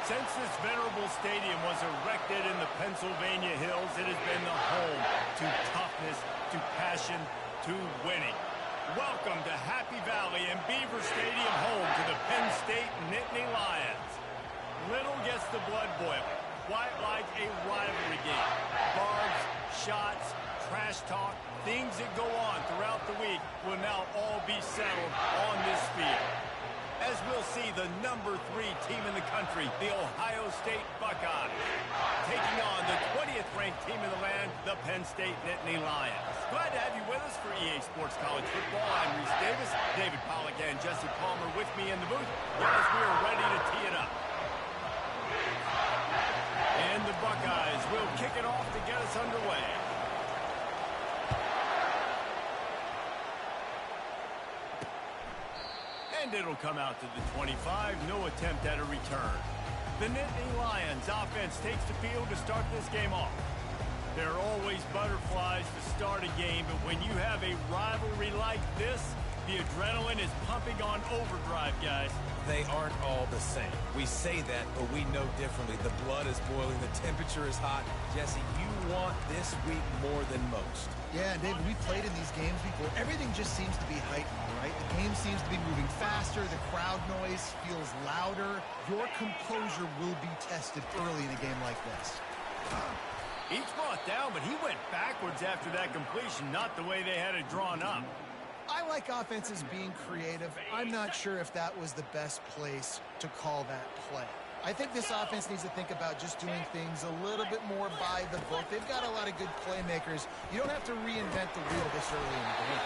Since this venerable stadium was erected in the Pennsylvania Hills, it has been the home to toughness, to passion, to winning. Welcome to Happy Valley and Beaver Stadium, home to the Penn State Nittany Lions. Little gets the blood boiling, quite like a rivalry game. Barbs, shots, trash talk, things that go on throughout the week will now all be settled on this field. As we'll see the #3 team in the country, the Ohio State Buckeyes, taking on the 20th ranked team in the land, the Penn State Nittany Lions. Glad to have you with us for EA Sports College Football. I'm Reese Davis, David Pollack and Jesse Palmer with me in the booth. Guys, we are ready to tee it up. And the Buckeyes will kick it off to get us underway. And it'll come out to the 25. No attempt at a return. The Nittany Lions offense takes the field to start this game off. There are always butterflies to start a game, but when you have a rivalry like this, the adrenaline is pumping on overdrive, guys. They aren't all the same. We say that, but we know differently. The blood is boiling. The temperature is hot. Jesse, you want this week more than most. Yeah, and David, we've played in these games before. Everything just seems to be heightened, right? The game seems to be moving faster. The crowd noise feels louder. Your composure will be tested early in a game like this. Each brought down, but he went backwards after that completion, not the way they had it drawn up. I like offenses being creative. I'm not sure if that was the best place to call that play. I think this offense needs to think about just doing things a little bit more by the book. They've got a lot of good playmakers. You don't have to reinvent the wheel this early in the game.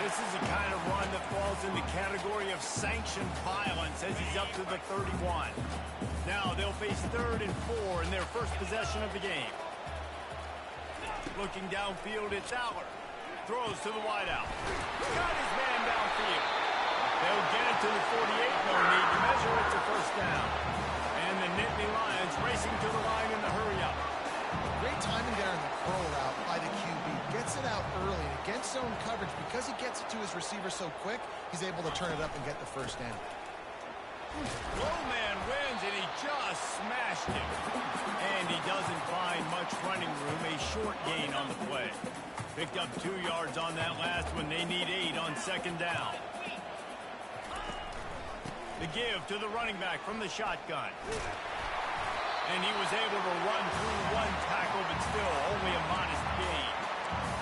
This is the kind of run that falls in the category of sanctioned violence as he's up to the 31. Now they'll face 3rd and 4 in their first possession of the game. Looking downfield, it's Aller. Throws to the wideout. Got his man downfield. They'll get it to the 48. No need to measure. It's a first down. And the Nittany Lions racing to the line in the hurry-up. Great timing there in the curl route by the QB. Gets it out early. And against zone coverage, because he gets it to his receiver so quick, he's able to turn it up and get the first down. Low man wins, and he just smashed him. And he doesn't find much running room. A short gain on the play. Picked up 2 yards on that last one. They need 8 on 2nd down. The give to the running back from the shotgun. And he was able to run through 1 tackle, but still only a modest gain.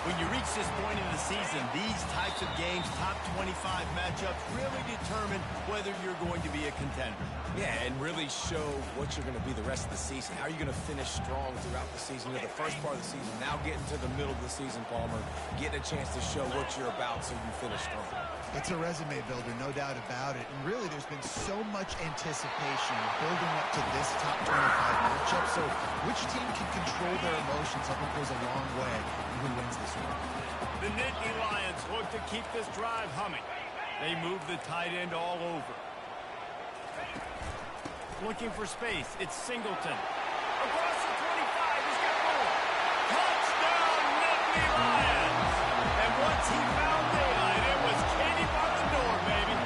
When you reach this point in the season, these types of games, top 25 matchups, really determine whether you're going to be a contender. Yeah, and really show what you're going to be the rest of the season. How are you going to finish strong throughout the season? You're the first part of the season, now getting to the middle of the season, Palmer. Getting a chance to show what you're about so you finish strong. It's a resume builder, no doubt about it. And really, there's been so much anticipation building up to this top 25 matchup. So which team can control their emotions, I think, goes a long way in who wins this one. The Nittany Lions look to keep this drive humming. They move the tight end all over. Looking for space. It's Singleton. Across the 25. He's got room. Touchdown, Nittany Lions. And once he found daylight, it was Katie by the door, baby.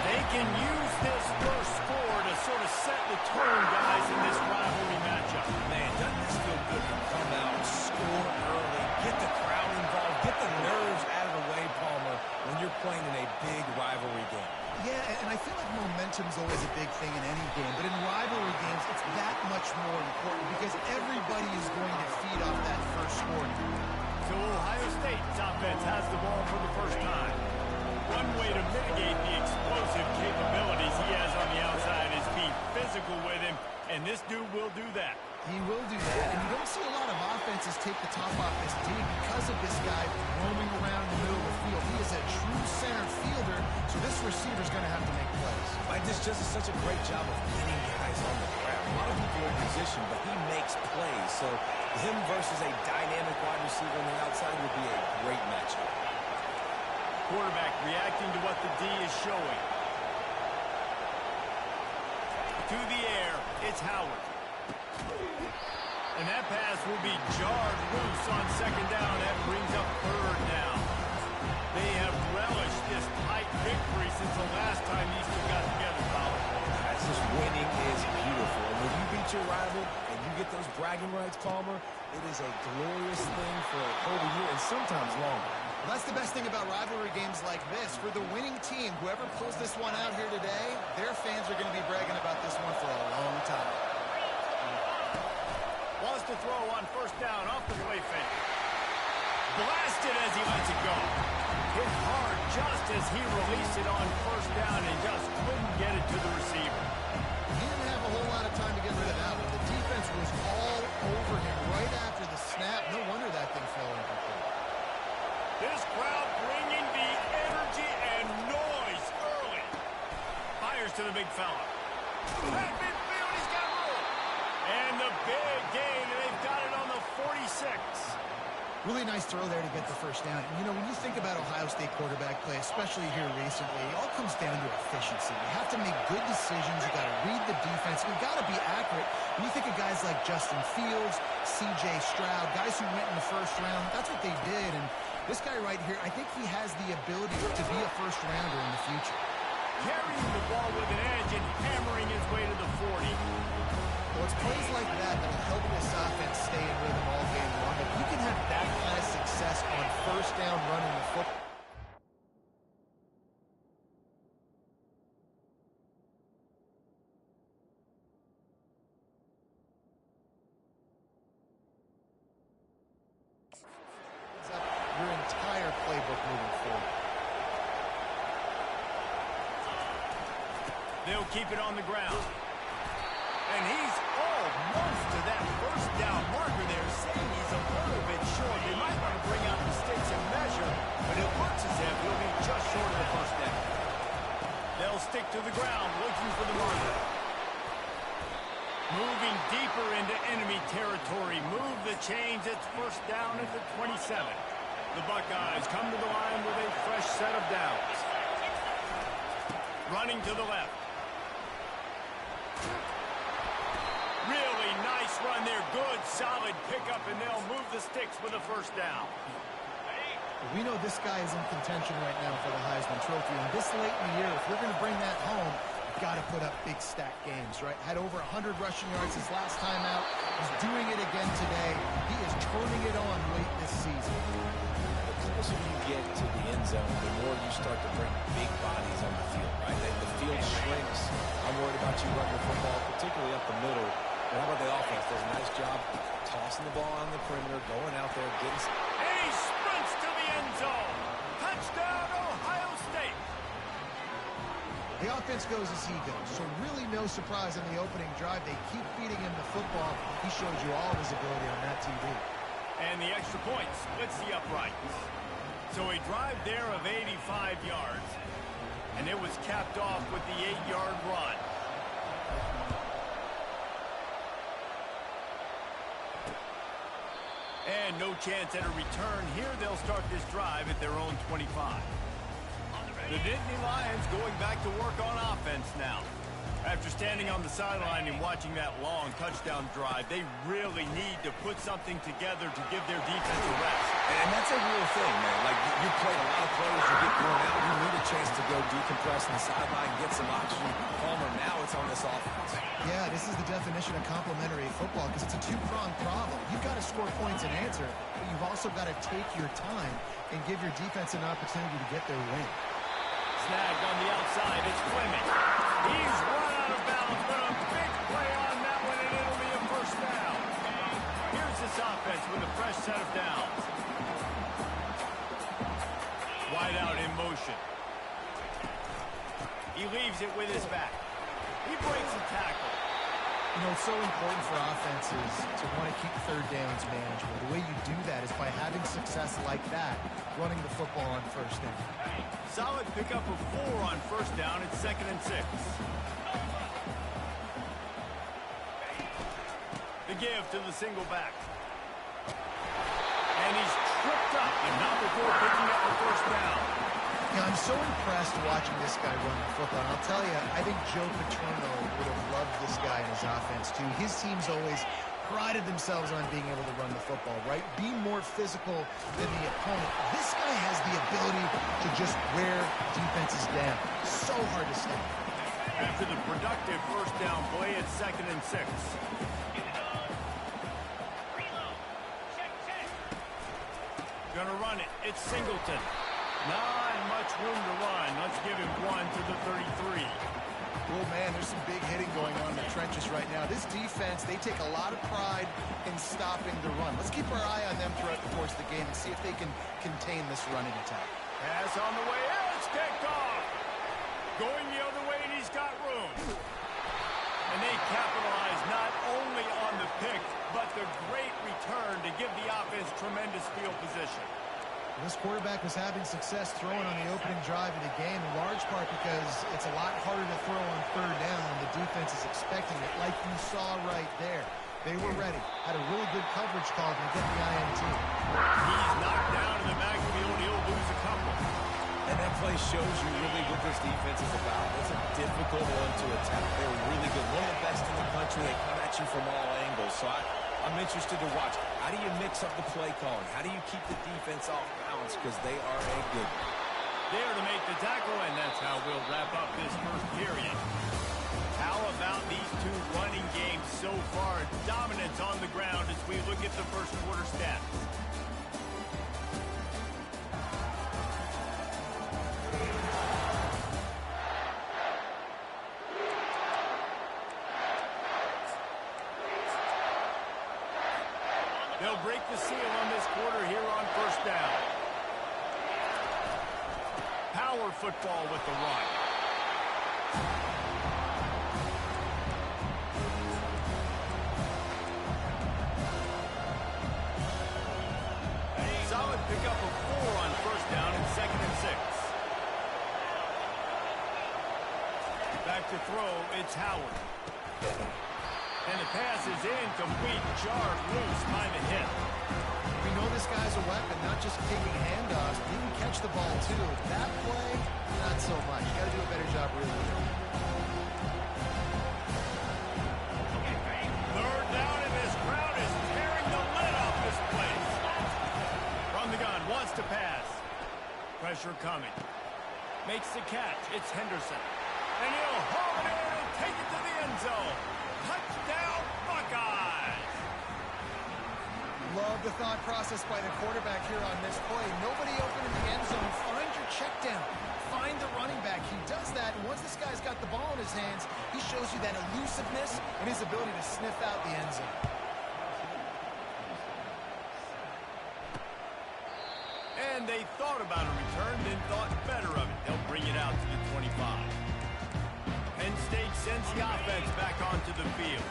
They can use this first score to sort of set the tone, guys, in this rivalry matchup. Man, doesn't this feel good to come out, score early, get the crowd involved, get the nerves out of the way, Palmer, when you're playing in a big rivalry game. Yeah, and I feel like momentum's always a big thing in any game, but in rivalry games, it's that much more important because everybody is going to feed off that first score. So Ohio State's offense has the ball for the first time. One way to mitigate the explosive capabilities he has on the outside is be physical with him, and this dude will do that. He will do that, and you don't see a lot of offenses take the top off this team because of this guy roaming around in the middle of the field. He is a true center fielder, so this receiver's going to have to make plays. Mike, this just is such a great job of getting guys on the ground. A lot of people are in position, but he makes plays, so him versus a dynamic wide receiver on the outside would be a great matchup. Quarterback reacting to what the D is showing. To the air, it's Howard. And that pass will be jarred loose on 2nd down. That brings up 3rd down. They have relished this tight victory since the last time these two got together, Colin. This winning your rival and you get those bragging rights, Palmer, it is a glorious thing for a whole year and sometimes longer. Well, that's the best thing about rivalry games like this. For the winning team, whoever pulls this one out here today, their fans are going to be bragging about this one for a long time. Wants to throw on first down off the play fake. Blasted as he lets it go. Hit hard just as he released it on first down and just couldn't get it to the receiver. He didn't have a whole lot of time to get rid of that one. The defense was all over him right after the snap. No wonder that thing fell incomplete. This crowd bringing the energy and noise early. Fires to the big fella. At midfield, he's got room. And the big gain, and they've got it on the 46. Really nice throw there to get the first down. And, you know, when you think about Ohio State quarterback play, especially here recently, it all comes down to efficiency. You have to make good decisions. You got to read the defense. You got to be accurate. When you think of guys like Justin Fields, C.J. Stroud, guys who went in the first round, that's what they did. And this guy right here, I think he has the ability to be a first rounder in the future. Carrying the ball with an edge and hammering his way to the 40. Well, it's plays like that that'll help this offense stay in rhythm all game long. If you can have that kind of success on first down running the football. Your entire playbook moving forward. They'll keep it on the ground. And he's almost to that first down marker there, saying he's a little bit short. They might want to bring out the sticks and measure, but it looks as if he'll be just short of the first down. They'll stick to the ground, looking for the marker. Moving deeper into enemy territory. Move the chains. It's first down at the 27. The Buckeyes come to the line with a fresh set of downs. Running to the left. Really nice run there. Good, solid pickup, and they'll move the sticks with a first down. We know this guy is in contention right now for the Heisman Trophy, and this late in the year, if we're going to bring that home, you've got to put up big stack games, right? Had over 100 rushing yards his last time out. He's doing it again today. He is turning it on late this season. The closer you get to the end zone, the more you start to bring big bodies on the field, right? The field shrinks. I'm worried about you running the football, particularly up the middle. But how about the offense? Does a nice job tossing the ball on the perimeter, going out there, getting... And he sprints to the end zone. Touchdown, Ohio State. The offense goes as he goes, so really no surprise in the opening drive. They keep feeding him the football. He shows you all of his ability on that TV. And the extra point splits the uprights. So a drive there of 85 yards. And it was capped off with the 8-yard run. And no chance at a return here. They'll start this drive at their own 25. The Nittany Lions going back to work on offense now. After standing on the sideline and watching that long touchdown drive, they really need to put something together to give their defense a rest. And that's a real thing, man. Like, you play a lot of plays, you get worn out, you need a chance to go decompress on the sideline, get some oxygen. Palmer, now it's on this offense. Yeah, this is the definition of complementary football because it's a two-pronged problem. You've got to score points and answer, but you've also got to take your time and give your defense an opportunity to get their win. Snagged on the outside, it's Fleming. He's run out of bounds, but a big play on that one, and it'll be a first down. Here's this offense with a fresh set of downs. Wide out in motion. He leaves it with his back. He breaks a tackle. You know, it's so important for offenses to want to keep third downs manageable. The way you do that is by having success like that, running the football on first down. Solid pickup of 4 on first down. It's 2nd and 6. The give to the single back. And he's tripped up, and not before picking up the first down. Yeah, I'm so impressed watching this guy run the football. And I'll tell you, I think Joe Paterno would have loved this guy in his offense, too. His teams always prided themselves on being able to run the football, right? Be more physical than the opponent. This guy has the ability to just wear defenses down. So hard to stop. After the productive first down play, it's 2nd and 6. Gonna run it. It's Singleton. Not much room to run. Let's give him 1 to the 33. Oh, man, there's some big hitting going on in the trenches right now. This defense, they take a lot of pride in stopping the run. Let's keep our eye on them throughout the course of the game and see if they can contain this running attack. Pass on the way. It's picked off. Going the other way, and he's got room. And they capitalize not only on the pick, but the great return to give the offense tremendous field position. This quarterback was having success throwing on the opening drive of the game, in large part because it's a lot harder to throw on 3rd down when the defense is expecting it, like you saw right there. They were ready. Had a really good coverage call to get the INT. He's knocked down in the backfield. He'll lose a couple. And that play shows you really what this defense is about. It's a difficult one to attack. They're really good. One of the best in the country. They come at you from all angles. So I'm interested to watch. How do you mix up the play calling? How do you keep the defense off balance? Because they are a good one. There to make the tackle, and that's how we'll wrap up this first period. How about these two running games so far? Dominance on the ground as we look at the first quarter stats. They'll break the seal on this quarter here on first down. Power football with the run. Solid pickup of 4 on first down and 2nd and 6. Back to throw, it's Howard. And the pass is incomplete, jarred loose by the hit. We know this guy's a weapon, not just kicking handoffs, but he can catch the ball too. That play, not so much. You got to do a better job reading it. 3rd down, and this crowd is tearing the lid off this place. From the gun, wants to pass. Pressure coming. Makes the catch. It's Henderson. And he'll haul it in and take it to the end zone. Touchdown, Buckeyes! Love the thought process by the quarterback here on this play. Nobody open in the end zone. Find your check down. Find the running back. He does that, and once this guy's got the ball in his hands, he shows you that elusiveness and his ability to sniff out the end zone. And they thought about a return, then thought better of it. They'll bring it out to the 25. Penn State sends the offense back onto the field.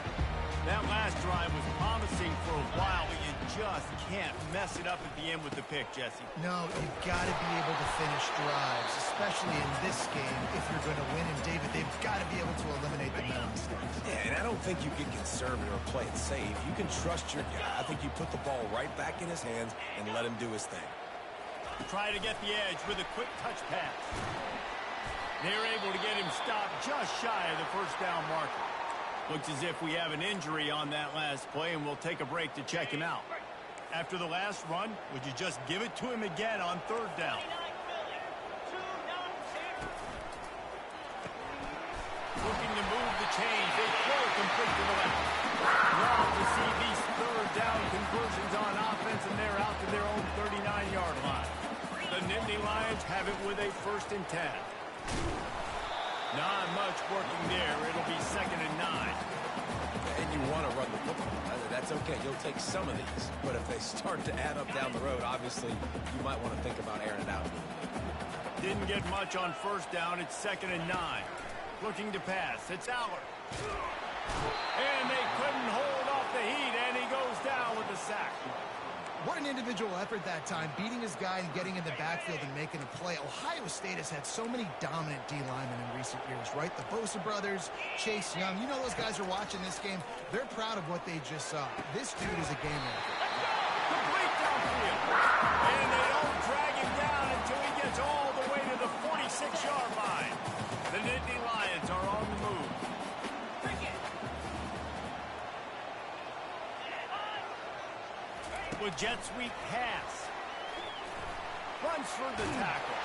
That last drive was promising for a while, but you just can't mess it up at the end with the pick, Jesse. No, you've got to be able to finish drives, especially in this game if you're going to win. And, David, they've got to be able to eliminate the mental mistakes. Yeah, and I don't think you get conservative or play it safe. You can trust your guy. I think you put the ball right back in his hands and let him do his thing. Try to get the edge with a quick touch pass. They're able to get him stopped just shy of the first down marker. Looks as if we have an injury on that last play, and we'll take a break to check him out. After the last run, would you just give it to him again on 3rd down? Looking to move the chains. They throw it complete to the left. Love to see these 3rd down conversions on offense, and they're out to their own 39-yard line. The Nittany Lions have it with a 1st and 10. Not much working there. It'll be 2nd and 9. And you want to run the football. That's okay. You'll take some of these. But if they start to add up down the road, obviously, you might want to think about airing it out. Didn't get much on 1st down. It's 2nd and 9. Looking to pass. It's Aller. And they couldn't hold off the heat, and he goes down with a sack. What an individual effort that time, beating his guy and getting in the backfield and making a play. Ohio State has had so many dominant D linemen in recent years, right? The Bosa brothers, Chase Young. You know those guys are watching this game. They're proud of what they just saw. This dude is a game manager. Complete downfield. And they don't drag him down until he gets all the way to the 46-yard line. The Nittany Lions are on the move. With jet sweep pass. Runs through the tackle.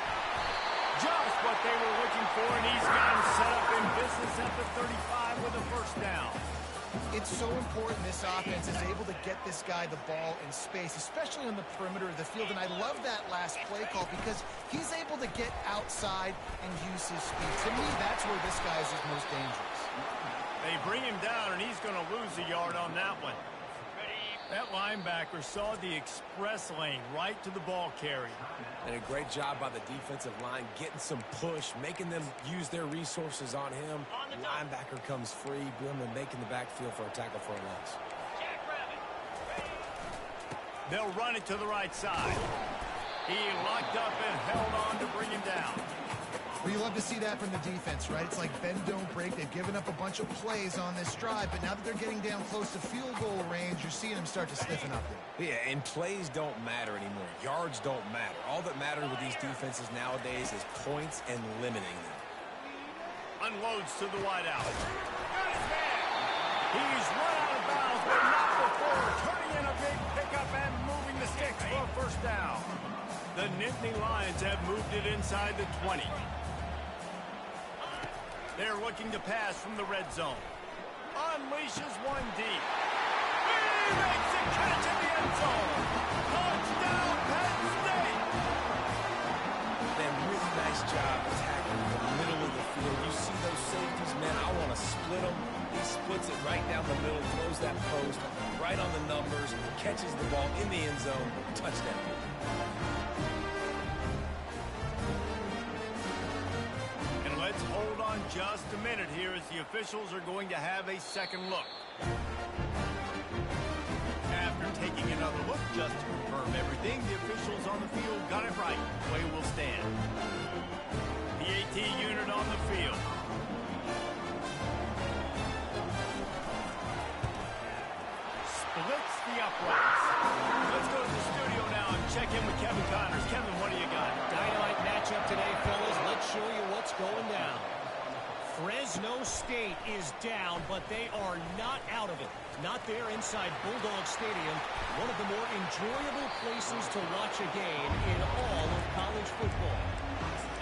Just what they were looking for, and he's got him set up in business first down. It's so important this offense is able to get this guy the ball in space, especially on the perimeter of the field. And I love that last play call because he's able to get outside and use his speed. To me, that's where this guy is his most dangerous. They bring him down, and he's going to lose a yard on that one. That linebacker saw the express lane right to the ball carrier. And a great job by the defensive line getting some push, making them use their resources on him. Linebacker comes free, boom, and making the backfield for a tackle for a loss. They'll run it to the right side. He locked up and held on to bring him down. Well, you love to see that from the defense, right? It's like bend, don't break. They've given up a bunch of plays on this drive, but now that they're getting down close to field goal range, you're seeing them start to stiffen up there. Yeah, and plays don't matter anymore. Yards don't matter. All that matters with these defenses nowadays is points and limiting them. Unloads to the wideout. Got his man. He's run out of bounds, but not before turning in a big pickup and moving the sticks for a first down. The Nittany Lions have moved it inside the 20. They're looking to pass from the red zone. Unleashes one deep. He makes a catch in the end zone. Touchdown, Penn State. Then really nice job attacking the middle of the field. You see those safeties, man, I want to split them. He splits it right down the middle, throws that post, right on the numbers, catches the ball in the end zone, touchdown. Let's hold on just a minute here as the officials are going to have a second look. After taking another look just to confirm everything, the officials on the field got it right. Play will stand. The AT unit on the field. Splits the uprights. Let's go to the studio now and check in with Kevin Connors. Kevin, what do you got? Dynamite matchup today, fellas. Let's show you what's going down. Fresno State is down, but they are not out of it. Not there inside Bulldog Stadium, one of the more enjoyable places to watch a game in all of college football.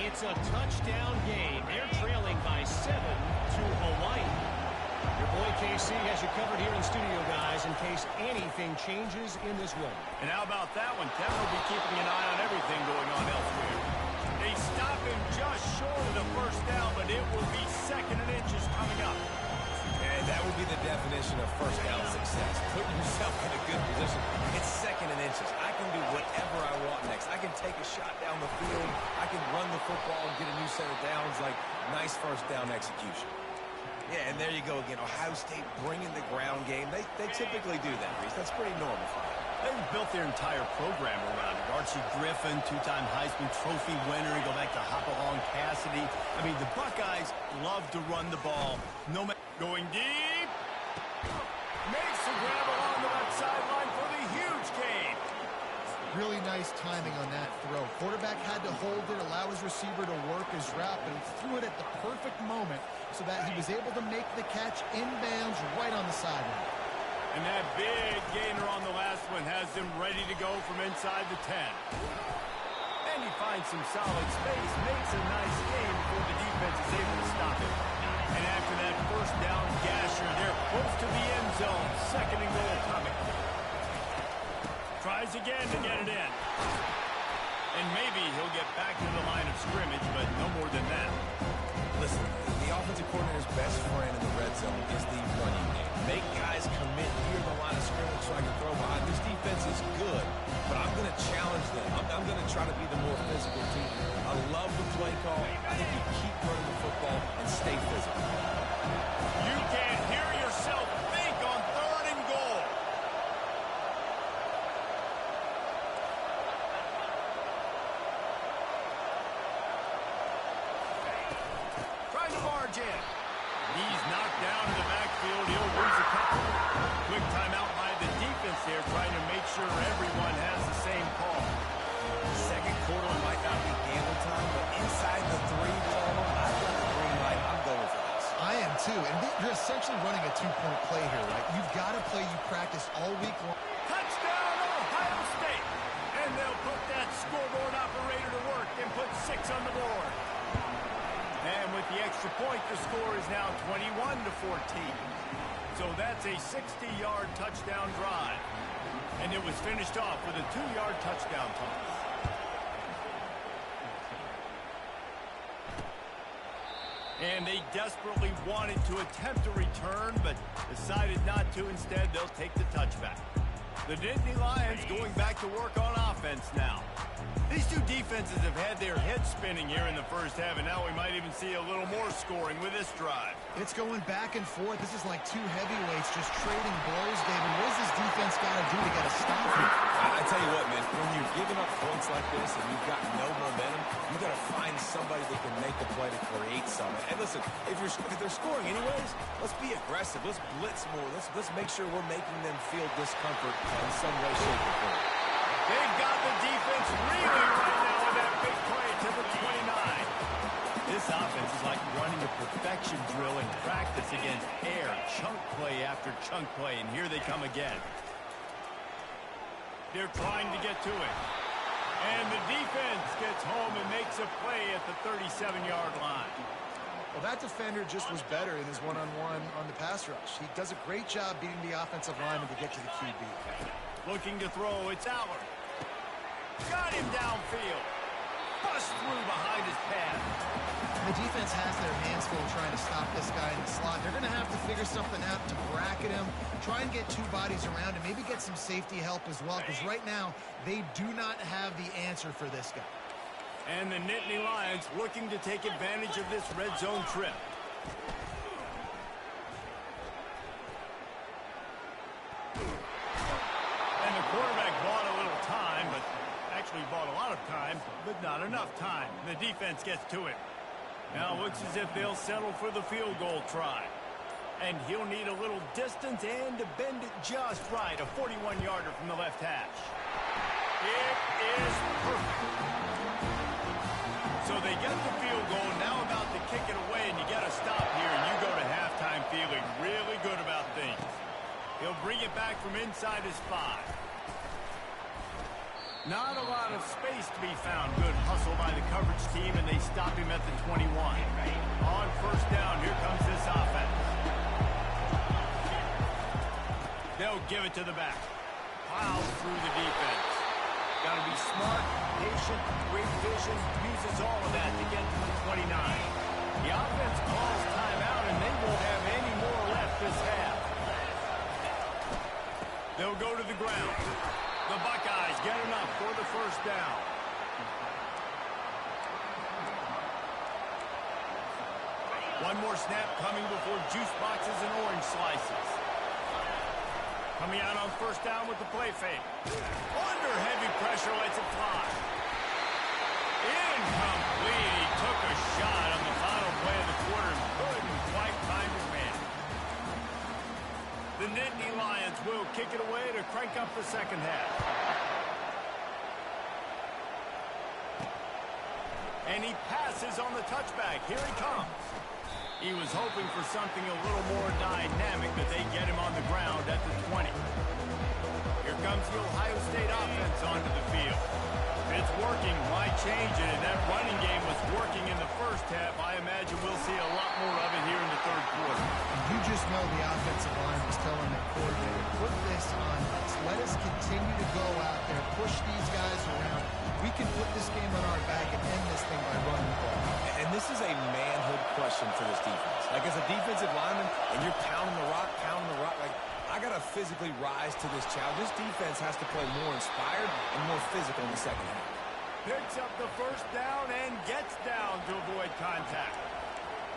It's a touchdown game. They're trailing by 7 to Hawaii. Your boy KC has you covered here in studio, guys, in case anything changes in this one. And how about that one? Kevin will be keeping an eye on everything going on elsewhere. They stop him just short of the first down, but it will be second and inches coming up. And that would be the definition of first down success. Putting yourself in a good position. It's second and inches. I can do whatever I want next. I can take a shot down the field. I can run the football and get a new set of downs. Like, nice first down execution. Yeah, and there you go again. Ohio State bringing the ground game. They typically do that, Reese. That's pretty normal for them. They've built their entire program around it. Archie Griffin, two-time Heisman Trophy winner. You go back to Hopalong Cassidy. I mean, the Buckeyes love to run the ball. No matter going deep. Makes the grab along the left sideline for the huge gain. Really nice timing on that throw. Quarterback had to hold it, allow his receiver to work his route, but he threw it at the perfect moment so that he was able to make the catch inbounds right on the sideline. And that big gainer on the last one has him ready to go from inside the 10. And he finds some solid space, makes a nice gain before the defense is able to stop him. And after that first down gasher, they're close to the end zone. Second and goal coming. Tries again to get it in. And maybe he'll get back to the line of scrimmage, but no more than that. Listen, the offensive coordinator's best friend in the red zone is the running game. Make guys commit near the line of scrimmage so I can throw behind. This defense is good, but I'm going to challenge them. I'm going to try to be the more physical team. I love the play call. I think you keep running the football and stay physical. You can't hear yourself think on third and goal. Trying to barge in. He's knocked down in the backfield. He'll lose a couple. Quick timeout by the defense there, trying to make sure everyone has the same call. Second quarter might not be gamble time, but inside the 3 ball, I've got the green light. I'm going for this. I am too, and you're essentially running a 2-point play here, right? You've got to play you practice all week long. Touchdown, Ohio State! And they'll put that scoreboard operator to work and put 6 on the board. And with the extra point, the score is now 21-14. So that's a 60-yard touchdown drive. And it was finished off with a 2-yard touchdown toss. And they desperately wanted to attempt a return, but decided not to. Instead, they'll take the touchback. The Nittany Lions going back to work on offense now. These two defenses have had their heads spinning here in the first half, and now we might even see a little more scoring with this drive. It's going back and forth. This is like two heavyweights just trading blows, David. What does this defense got to do to get a stop here? I tell you what, man, when you're giving up points like this and you've got no momentum, you got to find somebody that can make the play to create something. And listen, if they're scoring anyways, let's be aggressive. Let's blitz more. Let's make sure we're making them feel discomfort in some way, shape, or form. They've got the defense reeling right now with that big play to the 29. This offense is like running a perfection drill in practice against air, chunk play after chunk play, and here they come again. They're trying to get to it. And the defense gets home and makes a play at the 37-yard line. Well, that defender just was better in his one-on-one on the pass rush. He does a great job beating the offensive lineman to get to the QB. Looking to throw, it's Allard. Got him downfield. Bust through behind his pad. The defense has their hands full trying to stop this guy in the slot. They're going to have to figure something out to bracket him, try and get two bodies around him, maybe get some safety help as well, because right now they do not have the answer for this guy. And the Nittany Lions looking to take advantage of this red zone trip. And the quarterback bought a little time, but actually bought a lot of time, but not enough time. The defense gets to it. Now it looks as if they'll settle for the field goal try. And he'll need a little distance and to bend it just right. A 41-yarder from the left hash. It is perfect. So they get the field goal, now about to kick it away, and you got to stop here, and you go to halftime feeling really good about things. He'll bring it back from inside his 5. Not a lot of space to be found. Good hustle by the coverage team, and they stop him at the 21. On first down, here comes this offense. They'll give it to the back. Plows through the defense. Got to be smart, patient, great vision, uses all of that to get to the 29. The offense calls timeout, and they won't have any more left this half. They'll go to the ground. The Buckeyes get enough for the first down. One more snap coming before juice boxes and orange slices. Coming out on first down with the play fake. Under heavy pressure, lets it fly. Incomplete. He took a shot on the final play of the quarter and couldn't quite find his man. The Nittany Lions will kick it away to crank up the second half. And he passes on the touchback. Here he comes. He was hoping for something a little more dynamic, but they get him on the ground at the 20. Here comes the Ohio State offense onto the field. It's working. Why change it? And that running game was working in the first half. I imagine we'll see a lot more of it here in the third quarter. You just know the offensive line was telling their coordinator, put this on us. Let us continue to go out there, push these guys around. We can put this game on our back and end this thing by running the ball. And this is a manhood question for this defense. Like, as a defensive lineman, and you're pounding the rock, like, I got to physically rise to this challenge. This defense has to play more inspired and more physical in the second half. Picks up the first down and gets down to avoid contact.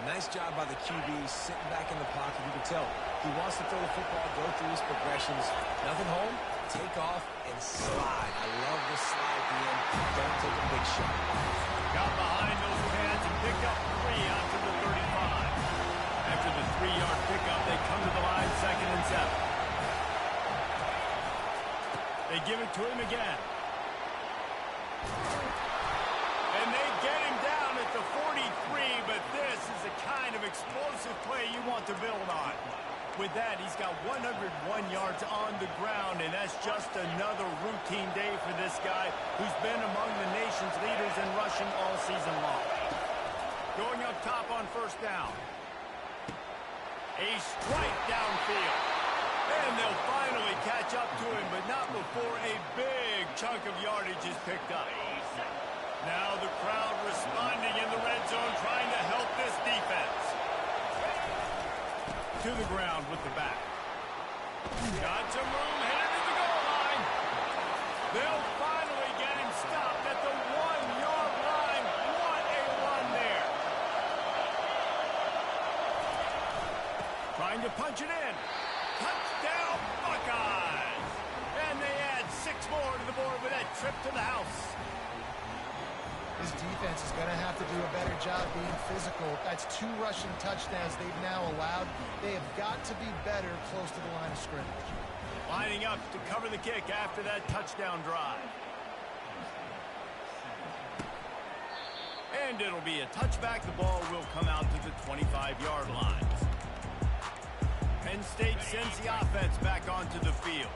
Nice job by the QB, sitting back in the pocket. You can tell he wants to throw the football, go through his progressions. Nothing home, take off, and slide. I love the slide at the end. Don't take a big shot. Got behind those pads and picked up 3 out to the 35. After the 3-yard pickup, they come to the line, 2nd and 7. They give it to him again. And they get him down at the 43, but this is the kind of explosive play you want to build on. With that, he's got 101 yards on the ground, and that's just another routine day for this guy who's been among the nation's leaders in rushing all season long. Going up top on first down. A strike downfield. And they'll finally catch up to him, but not before a big chunk of yardage is picked up. Now the crowd responding in the red zone, trying to help this defense. To the ground with the back. Got some room, headed to the goal line. They'll finally get him stopped at the 1-yard line. What a run there. Trying to punch it in. Touchdown, Buckeyes! And they add 6 more to the board with that trip to the house. This defense is going to have to do a better job being physical. That's 2 rushing touchdowns they've now allowed. They have got to be better close to the line of scrimmage. Lining up to cover the kick after that touchdown drive. And it'll be a touchback. The ball will come out to the 25-yard line. Penn State sends the offense back onto the field.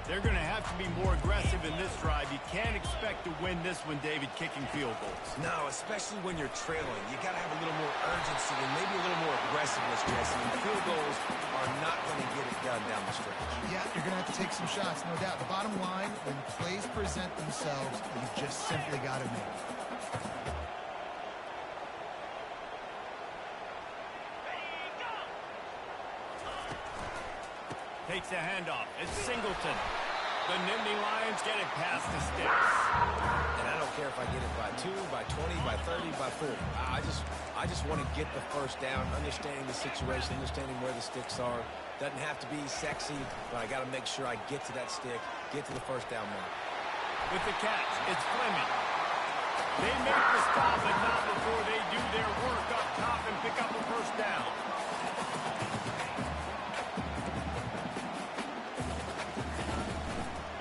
They're going to have to be more aggressive in this drive. You can't expect to win this one, David, kicking field goals. No, especially when you're trailing. You got to have a little more urgency and maybe a little more aggressiveness, Jesse. And field goals are not going to get it done down the stretch. Yeah, you're going to have to take some shots, no doubt. The bottom line, when plays present themselves, you just simply got to make it. Takes a handoff. It's Singleton. The Nittany Lions get it past the sticks. And I don't care if I get it by 2, by 20, by 30, by 40. I just want to get the first down, understanding the situation, understanding where the sticks are. Doesn't have to be sexy, but I got to make sure I get to that stick, get to the first down mark. With the catch, it's Fleming. They make the stop, but not before they do their work up top and pick up a first down.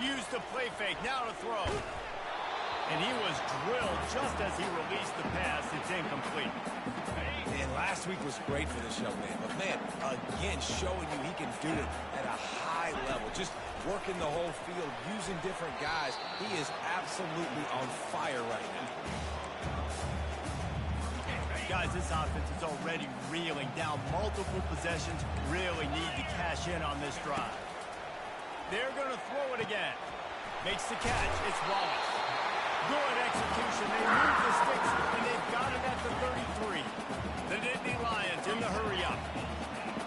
Use the play fake, now to throw. And he was drilled just as he released the pass. It's incomplete. Man, last week was great for this young man. But, man, again, showing you he can do it at a high level. Just working the whole field, using different guys. He is absolutely on fire right now. Guys, this offense is already reeling down multiple possessions. Really need to cash in on this drive. They're going to throw it again. Makes the catch. It's Wallace. Good execution. They move the sticks, and they've got it at the 33. The Nittany Lions in the hurry-up.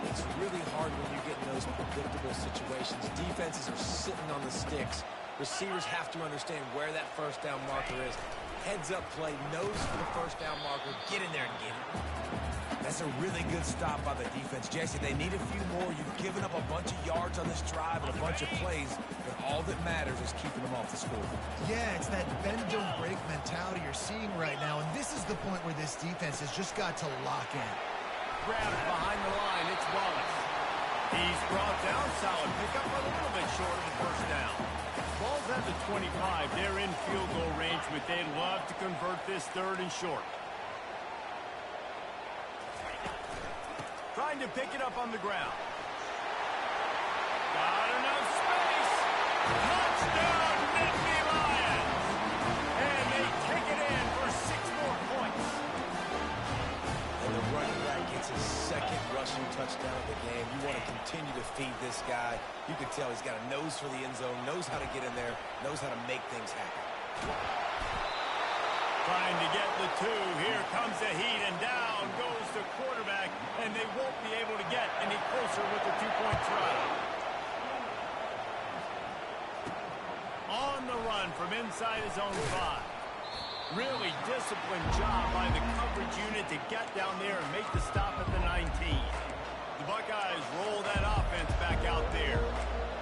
It's really hard when you get in those predictable situations. Defenses are sitting on the sticks. Receivers have to understand where that first down marker is. Heads-up play, nose for the first down marker. Get in there and get it. That's a really good stop by the defense. Jesse, they need a few more. You've given up a bunch of yards on this drive and a bunch of plays, but all that matters is keeping them off the score. Yeah, it's that bend-don't-break mentality you're seeing right now, and this is the point where this defense has just got to lock in. Grabbed behind the line, it's Wallace. He's brought down, solid pickup, but a little bit short of the first down. Ball's at the 25. They're in field goal range, but they'd love to convert this third and short. Trying to pick it up on the ground. Got enough space. Touchdown, Nittany Lions. And they take it in for 6 more points. And the running back gets his second rushing touchdown of the game. You want to continue to feed this guy. You can tell he's got a nose for the end zone, knows how to get in there, knows how to make things happen. Trying to get the 2. Here comes the heat, and down goes the quarterback, and they won't be able to get any closer with the 2-point try. On the run from inside his own 5. Really disciplined job by the coverage unit to get down there and make the stop at the 19. The Buckeyes roll that offense back out there.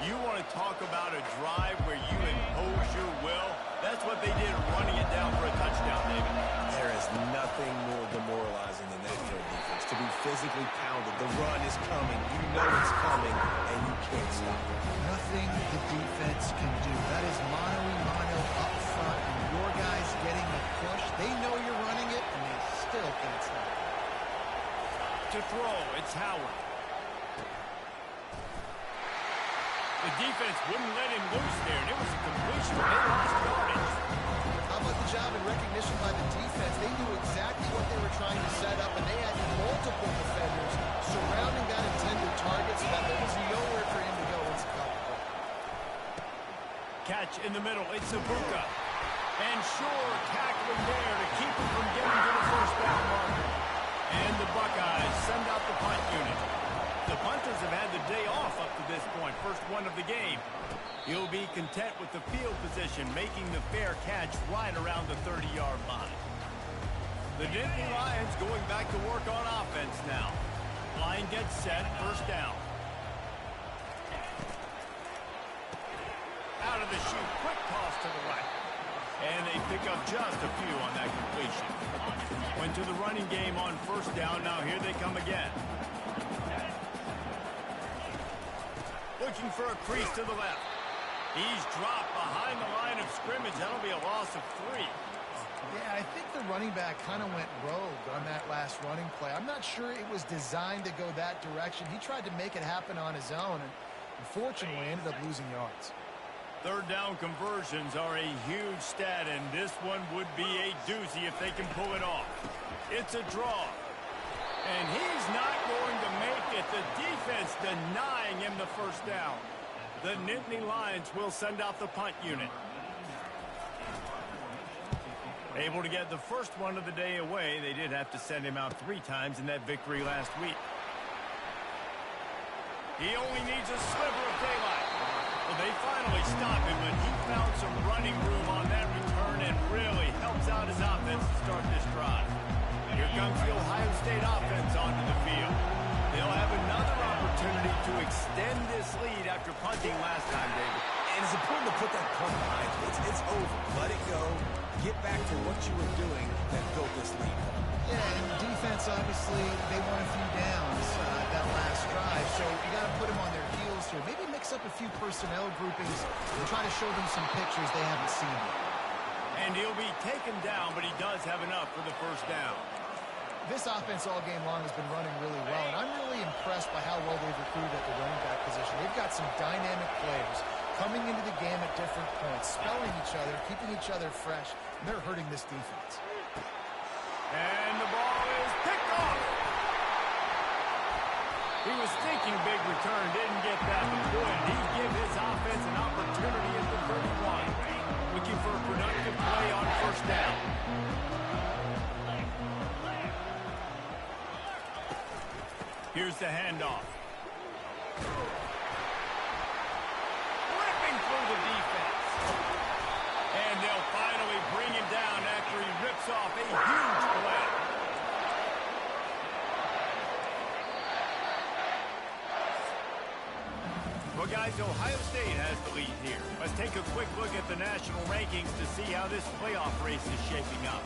You want to talk about a drive where you impose your will? That's what they did, running it down for a touchdown, David. There is nothing more demoralizing than that for a defense. To be physically pounded. The run is coming. You know it's coming, and you can't stop it. Nothing the defense can do. That is mano-a-mano up front, and your guys getting the push. They know you're running it, and they still can't stop it. To throw, it's Howard. The defense wouldn't let him loose there, and it was a completion. They lost yardage. How about good job in recognition by the defense. They knew exactly what they were trying to set up, and they had multiple defenders surrounding that intended target so that there was nowhere for him to go once he caught the ball. Catch in the middle. It's Ibuka. And sure, tackling there to keep him from getting to the first down marker. And the Buckeyes send out the punt unit. The punters have had the day off up to this point. First one of the game. He'll be content with the field position, making the fair catch right around the 30-yard line. The Nittany Lions going back to work on offense now. Line gets set, first down. Out of the chute, quick toss to the right. And they pick up just a few on that completion. Went to the running game on first down, now here they come again. Looking for a crease to the left. He's dropped behind the line of scrimmage. That'll be a loss of 3. Yeah, I think the running back kind of went rogue on that last running play. I'm not sure it was designed to go that direction. He tried to make it happen on his own, and unfortunately ended up losing yards. Third down conversions are a huge stat, and this one would be a doozy if they can pull it off. It's a draw. And he's not going to make it. The defense denying him the first down. The Nittany Lions will send out the punt unit. Able to get the first one of the day away. They did have to send him out 3 times in that victory last week. He only needs a sliver of daylight. Well, they finally stop him, but he found some running room on that return and really helps out his offense to start this drive. Here comes the Ohio State offense onto the field. They'll have another opportunity to extend this lead after punting last time, David. And it's important to put that punt behind you. It's over. Let it go. Get back to what you were doing that built this lead. Yeah, and defense, obviously, they won a few downs that last drive, so you got to put them on their heels here. Maybe mix up a few personnel groupings and try to show them some pictures they haven't seen yet. And he'll be taken down, but he does have enough for the first down. This offense all game long has been running really well, and I'm really impressed by how well they've recruited at the running back position. They've got some dynamic players coming into the game at different points, spelling each other, keeping each other fresh, and they're hurting this defense. And the ball is picked off. He was thinking big return, didn't get that. But boy, did he give his offense an opportunity at the 31. Looking for a productive play on first down. Here's the handoff. Ripping through the defense. And they'll finally bring him down after he rips off a huge play. Well, guys, Ohio State has the lead here. Let's take a quick look at the national rankings to see how this playoff race is shaping up.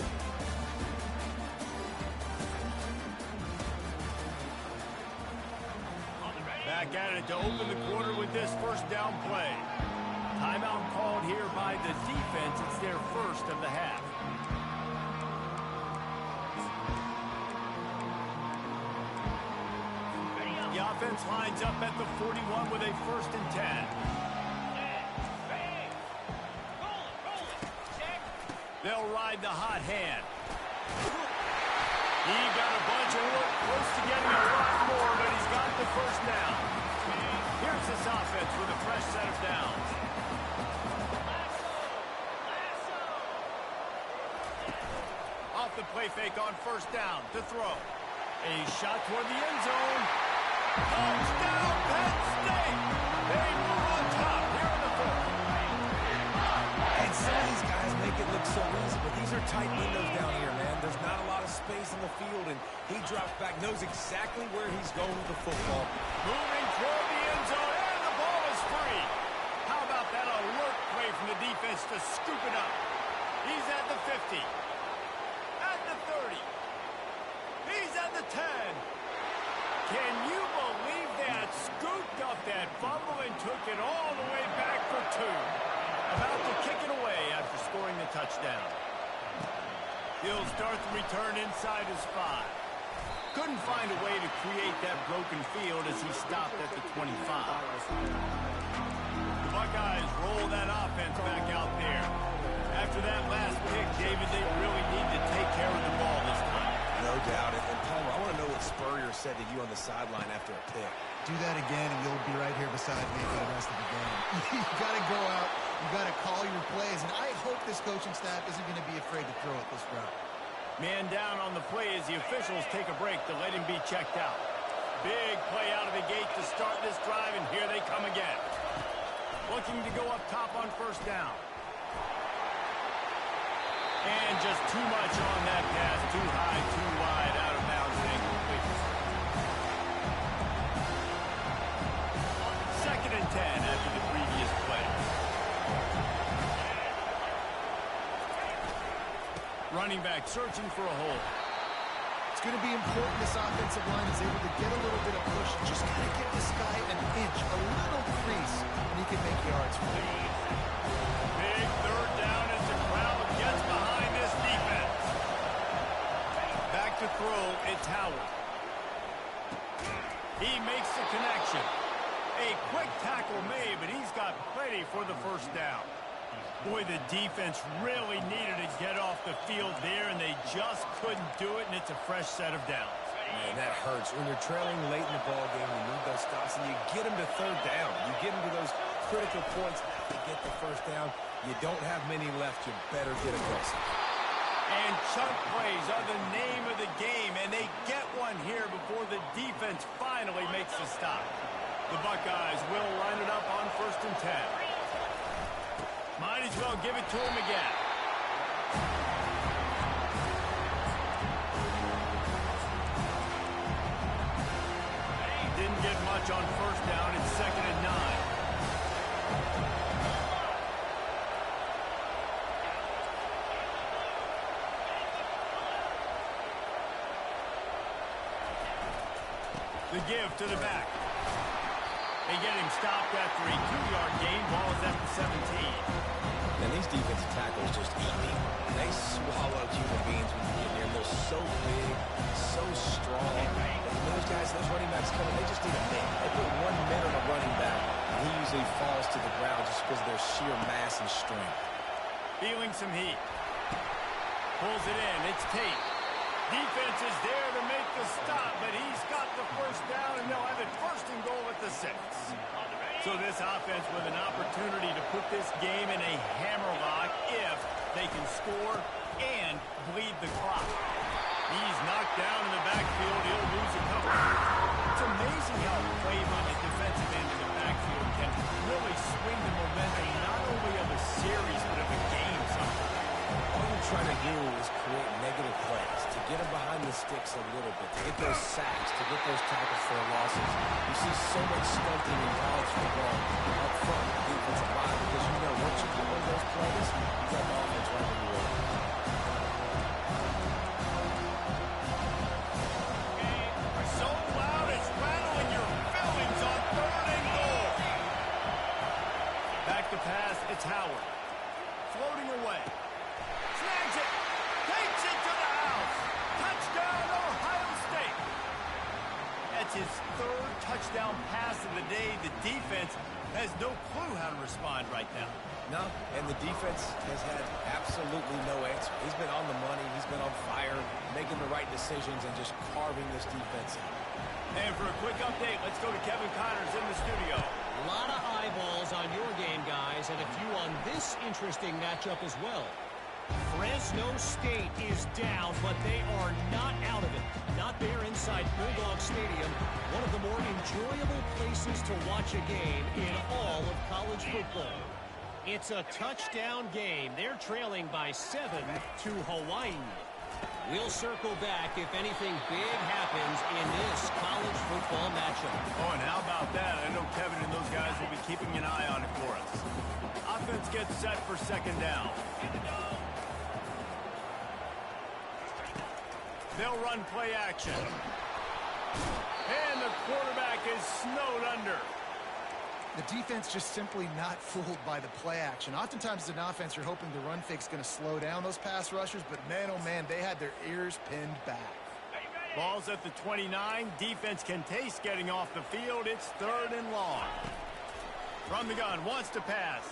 Back at it to open the quarter with this first down play. Timeout called here by the defense. It's their first of the half. The offense lines up at the 41 with a 1st and 10. They'll ride the hot hand. He got a bunch of work, close to getting a lot more, but he's got the first down. Here's this offense with a fresh set of downs. Off the play fake on first down to throw. A shot toward the end zone. Touchdown, Penn State! They move on top here in the 4th. And some of these guys make it look so easy, but these are tight windows down here, man. There's not a lot of space in the field, and he drops back, knows exactly where he's going with the football. Moving toward the end zone, and the ball is free. How about that alert play from the defense to scoop it up? He's at the 50. At the 30. He's at the 10. Can you believe that? Scooped up that fumble and took it all the way back for 2. About to kick it away after scoring the touchdown. He'll start the return inside his 5. Couldn't find a way to create that broken field as he stopped at the 25. The Buckeyes roll that offense back out there. After that last pick, David, they really need to take care of the ball this time. No doubt. And Palmer, I want to know what Spurrier said to you on the sideline after a pick. Do that again, and you'll be right here beside me for the rest of the game. You got to go out. You got to call your plays, and I hope this coaching staff isn't going to be afraid to throw it this route. Man down on the play as the officials take a break to let him be checked out. Big play out of the gate to start this drive, and here they come again. Looking to go up top on first down. And just too much on that pass. Too high, too wide, out of bounds, and incomplete. 2nd and 10 after the previous play. Running back searching for a hole. It's going to be important this offensive line is able to get a little bit of push. Just got to give this guy an inch, a little crease, and he can make yards for you. Big 3rd down as the crowd gets behind this defense. Back to throw, it's Howard. He makes the connection. A quick tackle made, but he's got plenty for the first down. Boy, the defense really needed to get off the field there, and they just couldn't do it, and it's a fresh set of downs. Man, that hurts. When you're trailing late in the ball game, you need those stops, and you get them to 3rd down. You get them to those critical points to get the first down. You don't have many left. You better get aggressive. And chunk plays are the name of the game, and they get one here before the defense finally makes the stop. The Buckeyes will line it up on 1st and 10. Might as well give it to him again. Didn't get much on first down. It's 2nd and 9. The give to the back. They get him stopped after a 2-yard gain. Ball is at the 17. And these defensive tackles just eat me. They swallow human beings when you get near them. They're so big, so strong. And those guys, those running backs coming, they just need a minute. They put 1 minute on a running back, and he usually falls to the ground just because of their sheer mass and strength. Feeling some heat. Pulls it in. It's Tate. Defense is there to make the stop, but he's got the first down, and they'll have it 1st and goal at the 6. So this offense with an opportunity to put this game in a hammerlock if they can score and bleed the clock. He's knocked down in the backfield. He'll lose a couple. It's amazing how a play by the defensive end in the backfield can really swing the momentum not only of a series but of a game sometimes. All you're trying to do is create negative plays, to get them behind the sticks a little bit, to get those sacks, to get those tackles for losses. You see so much stunting in college football up front in the defensive line because you know once you get one of those plays, you got the offense running the way. So loud it's rattling your fillings on 3rd and goal. Back to pass, it's Howard. Floating away. Snags it. Takes it to the house. Touchdown, Ohio State. That's his 3rd touchdown pass of the day. The defense has no clue how to respond right now. No, and the defense has had absolutely no answer. He's been on the money. He's been on fire, making the right decisions and just carving this defense out. And for a quick update, let's go to Kevin Connors in the studio. A lot of eyeballs on your game, guys, and a few on this interesting matchup as well. Fresno State is down, but they are not out of it. Not there inside Bulldog Stadium, one of the more enjoyable places to watch a game in all of college football. It's a touchdown game. They're trailing by 7 to Hawaii. We'll circle back if anything big happens in this college football matchup. Oh, and how about that? I know Kevin and those guys will be keeping an eye on it for us. Offense gets set for 2nd down. They'll run play action. And the quarterback is snowed under. The defense just simply not fooled by the play action. Oftentimes as an offense, you're hoping the run fake's going to slow down those pass rushers, but man, oh man, they had their ears pinned back. Ball's at the 29. Defense can taste getting off the field. It's 3rd and long. From the gun, wants to pass.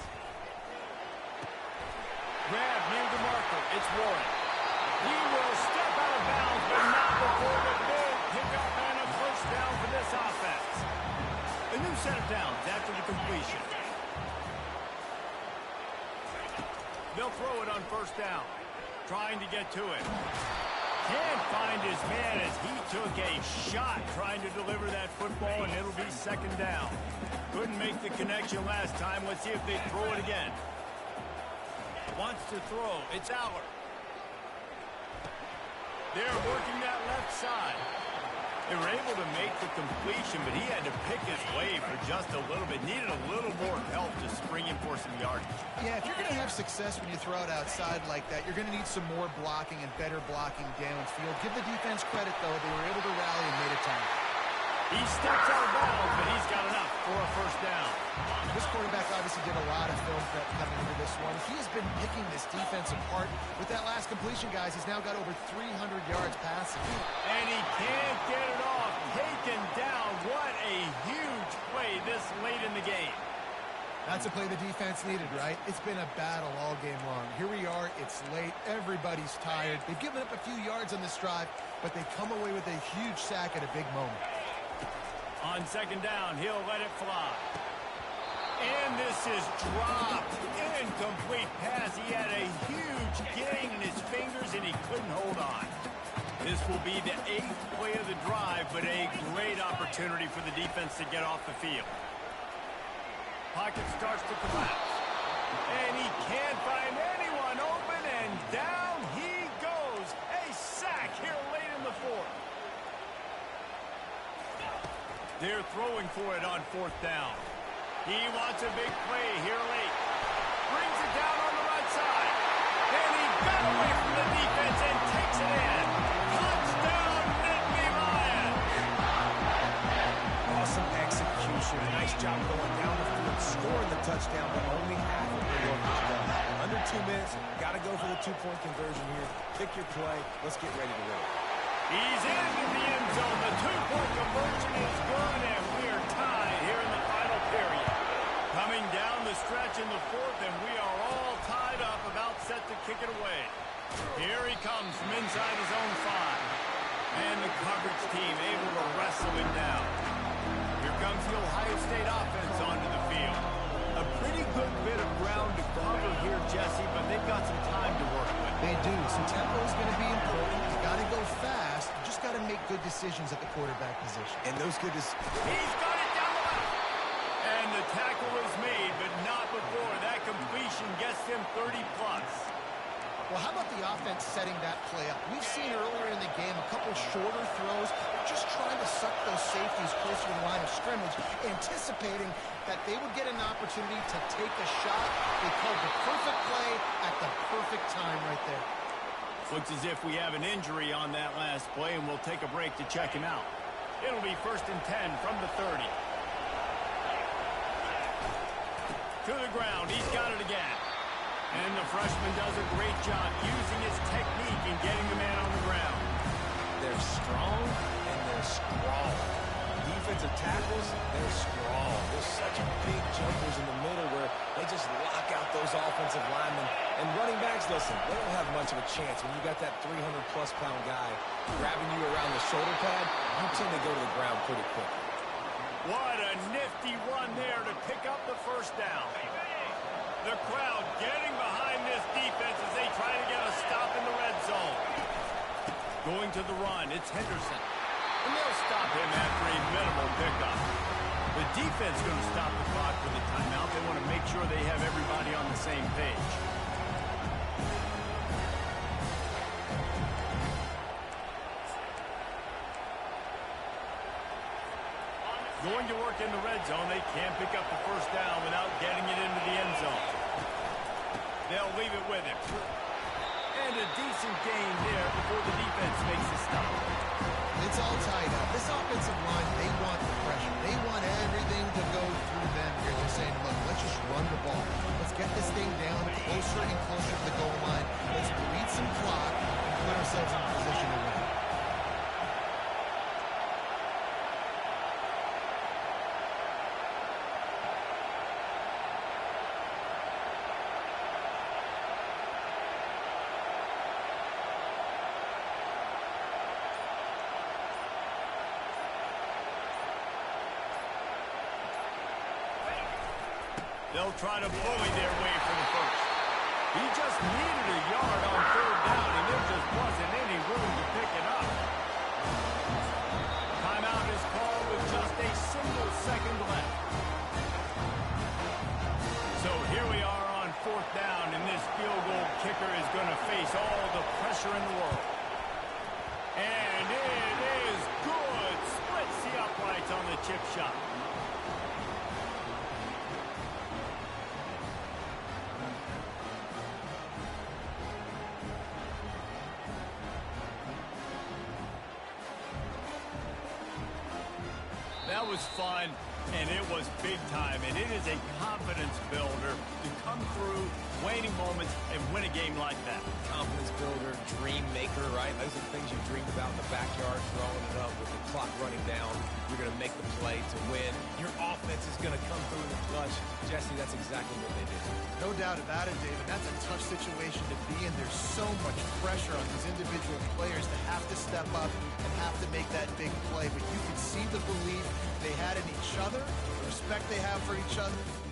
Grab near the marker. It's Warren. He will step out of bounds, but not before the big pickup and a first down for this offense. A new set of downs after the completion. They'll throw it on first down. Trying to get to it. Can't find his man as he took a shot trying to deliver that football, and it'll be second down. Couldn't make the connection last time. Let's see if they throw it again. Wants to throw. It's Aller. They're working that left side. They were able to make the completion, but he had to pick his way for just a little bit. Needed a little more help to spring in for some yardage. Yeah, if you're going to have success when you throw it outside like that, you're going to need some more blocking and better blocking downfield. Give the defense credit, though. They were able to rally and made a tackle. He steps out of bounds, but he's got enough for a first down. This quarterback obviously did a lot of film prep coming into this one. He has been picking this defense apart. With that last completion, guys, he's now got over 300 yards passing. And he can't get it off. Taken down. What a huge play this late in the game. That's a play the defense needed, right? It's been a battle all game long. Here we are. It's late. Everybody's tired. They've given up a few yards on this drive, but they come away with a huge sack at a big moment. On second down, he'll let it fly. And this is dropped. Incomplete pass. He had a huge gain in his fingers, and he couldn't hold on. This will be the 8th play of the drive, but a great opportunity for the defense to get off the field. Pocket starts to collapse. And he can't find anyone open, and down he goes. A sack here late in the fourth. They're throwing for it on fourth down. He wants a big play here late. Brings it down on the right side. And he got away from the defense and takes it in. Touchdown, Nittany Lions. Awesome execution. Nice job going down the field, scoring the touchdown, but only half of the work is done. Under 2 minutes, got to go for the 2-point conversion here. Pick your play. Let's get ready to roll. He's into the end zone. The 2-point conversion is good, and we're tied here in the final period. Coming down the stretch in the fourth, and we are all tied up, about set to kick it away. Here he comes from inside his own 5. And the coverage team able to wrestle him down. Here comes the Ohio State offense onto the field. A pretty good bit of ground to cover here, Jesse, but they've got some time to work with. They do. Some tempo is going to be important. You got to go fast. You just got to make good decisions at the quarterback position. And those good decisions. He's got it down the left. And the tackle is made, but not before that completion gets him 30-plus. Well, how about the offense setting that play up? We've seen earlier in the game a couple shorter throws, just trying to suck those safeties closer to the line of scrimmage, anticipating that they would get an opportunity to take a shot. They called the perfect play at the perfect time right there. Looks as if we have an injury on that last play, and we'll take a break to check him out. It'll be 1st and 10 from the 30. To the ground. He's got it again. And the freshman does a great job using his technique and getting the man on the ground. They're strong and they're scrawled. Defensive tackles, they're scrawled. There's such big jumpers in the middle where they just lock out those offensive linemen. And running backs, listen, they don't have much of a chance. When you got that 300-plus pound guy grabbing you around the shoulder pad, you tend to go to the ground pretty quickly. What a nifty run there to pick up the first down. The crowd getting behind this defense as they try to get a stop in the red zone. Going to the run, it's Henderson. And they'll stop him after a minimal pickup. The defense going to stop the clock for the timeout. They want to make sure they have everybody on the same page. Going to work in the red zone. They can't pick up the first down without getting it into the end zone. They'll leave it with him. And a decent gain there before the defense makes the stop. It's all tied up. This offensive line, they want the pressure. They want everything to go through them here. They're saying, look, let's just run the ball. Let's get this thing down closer and closer to the goal line. Let's bleed some clock and put ourselves in a position to win. They'll try to bully their way for the first. He just needed a yard on third down, and there just wasn't any room to pick it up. Timeout is called with just a single second left. So here we are on fourth down, and this field goal kicker is going to face all the pressure in the world. And it is good. Splits the uprights on the chip shot. That was fun, and it was big time, and it is a confidence builder to come through waning moments and win a game like that. Confidence builder, dream maker, right? Those are the things you dreamed about in the backyard, throwing it up with the clock running down. You're going to make the play to win. Your offense is going to come through in the clutch. Jesse, that's exactly what they did. No doubt about it, David. That's a tough situation to be in. There's so much pressure on these individual players to have to step up and have to make that big play. But you can see the belief they had in each other, the respect they have for each other.